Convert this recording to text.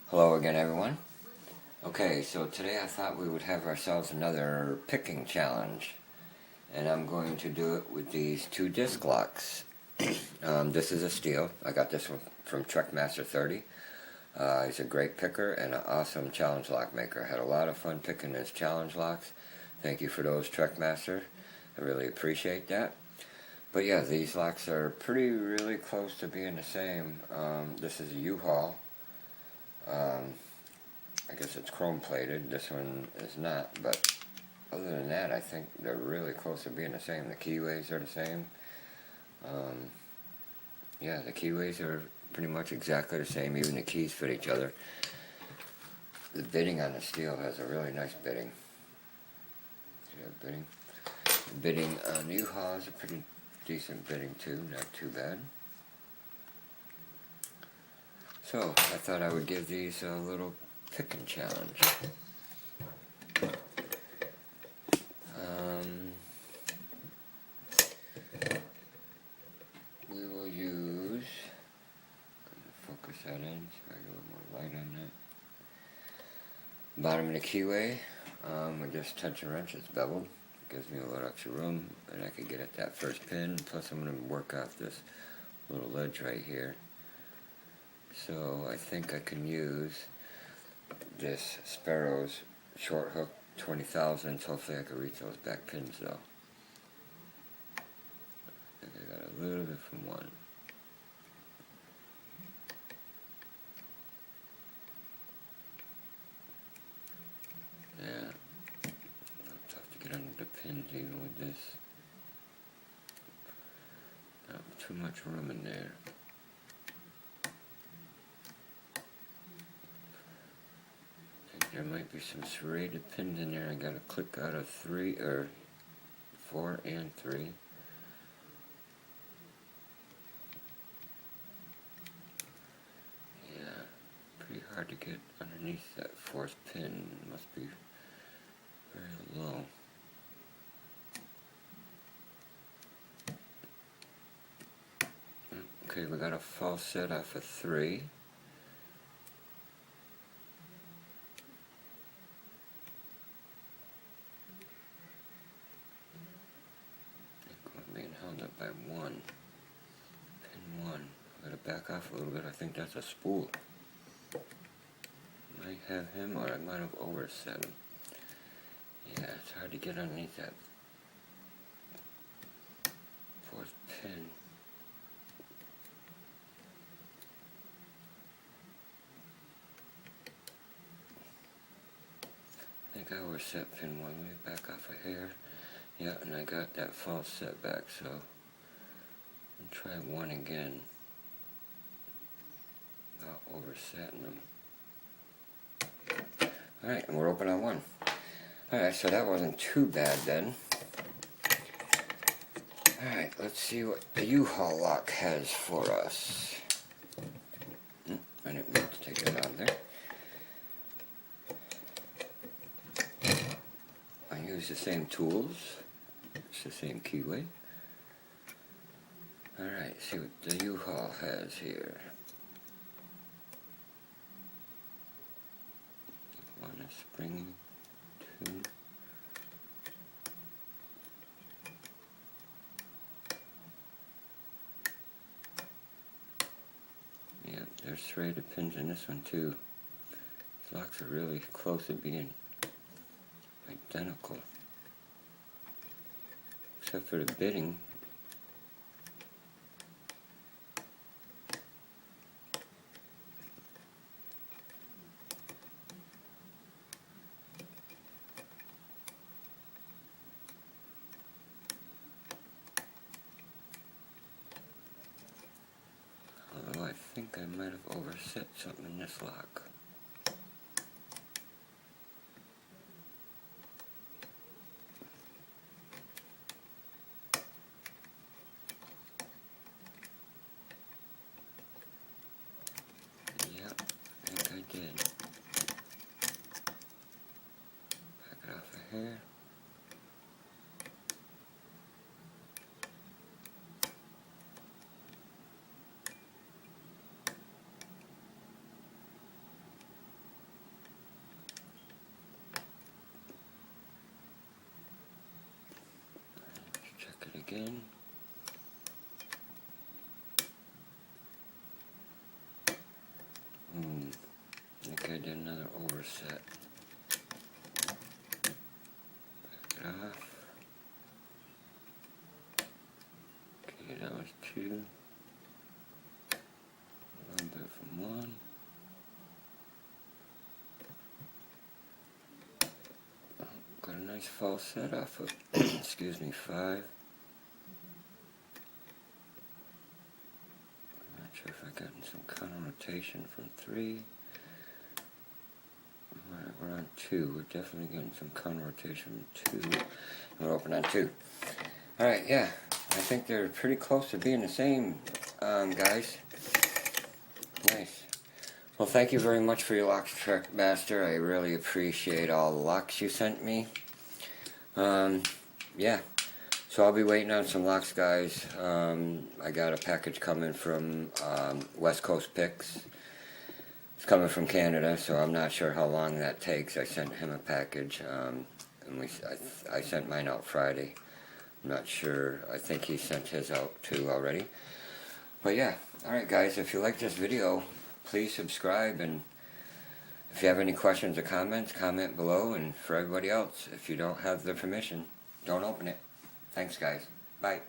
Hello again, everyone. Okay, so today I thought we would have ourselves another picking challenge, and I'm going to do it with these two disc locks. This is a Steele. I got this one from Trekmaster30. He's a great picker and an awesome challenge lock maker. I had a lot of fun picking his challenge locks. Thank you for those, Trekmaster. I really appreciate that. But yeah, these locks are really close to being the same. This is a U Haul. I guess it's chrome plated. This one is not, but other than that, I think they're really close to being the same. The keyways are the same. Yeah, the keyways are pretty much exactly the same. Even the keys fit each other. The bitting on the Steele has a really nice bitting. See that bitting? The bitting on the U Haul is a pretty decent bitting too, not too bad. So I thought I would give these a little picking challenge. We will use, I'm going to focus that in so I get a little more light on that. Bottom of the keyway, with this tension wrench, it's beveled. Gives me a little extra room, and I can get at that first pin. Plus I'm going to work off this little ledge right here. So I think I can use this Sparrow's short hook 20 thousandths. Hopefully I can reach those back pins though. I think I got a little bit from one. Yeah, tough to get under the pins even with this. Not too much room in there. There might be some serrated pins in there. I gotta click out of 3 or 4 and 3. Yeah, pretty hard to get underneath that 4th pin. Must be very low. Okay, we got a false set off of 3. Being held up by 1. Pin 1. I gotta back off a little bit. I think that's a spool. Might have him, or I might have overset him. Yeah, it's hard to get underneath that 4th pin. I think I overset pin 1. Let me back off a hair. Yeah, and I got that false setback, so I'll try 1 again without oversetting them. Alright, and we're open on 1. Alright, so that wasn't too bad then. Alright, let's see what the U Haul lock has for us. I didn't mean to take it out of there. I use the same tools. It's the same keyway. Alright, see what the U Haul has here. One is springy, 2. Yeah, there's serrated pins in this one too. These locks are really close to being identical. Except for the bitting. Although I think I might have overset something in this lock. Yep, I think I did. Back it off of here. again. I think I did another overset. Back it off. Okay, that was 2. A little bit from 1. Got a nice false set off of, excuse me, 5. I'm not sure if I got some counter rotation from 3. Alright, we're on 2. We're definitely getting some counter rotation from 2. We're open on 2. Alright, yeah. I think they're pretty close to being the same, guys. Nice. Well, thank you very much for your locks, Trekmaster. I really appreciate all the locks you sent me. Yeah. So I'll be waiting on some locks, guys. I got a package coming from West Coast Picks. It's coming from Canada, so I'm not sure how long that takes. I sent him a package, and I sent mine out Friday. I'm not sure. I think he sent his out too already. But yeah. Alright, guys. If you like this video, please subscribe, and if you have any questions or comments, comment below. And for everybody else, if you don't have the permission, don't open it. Thanks, guys. Bye.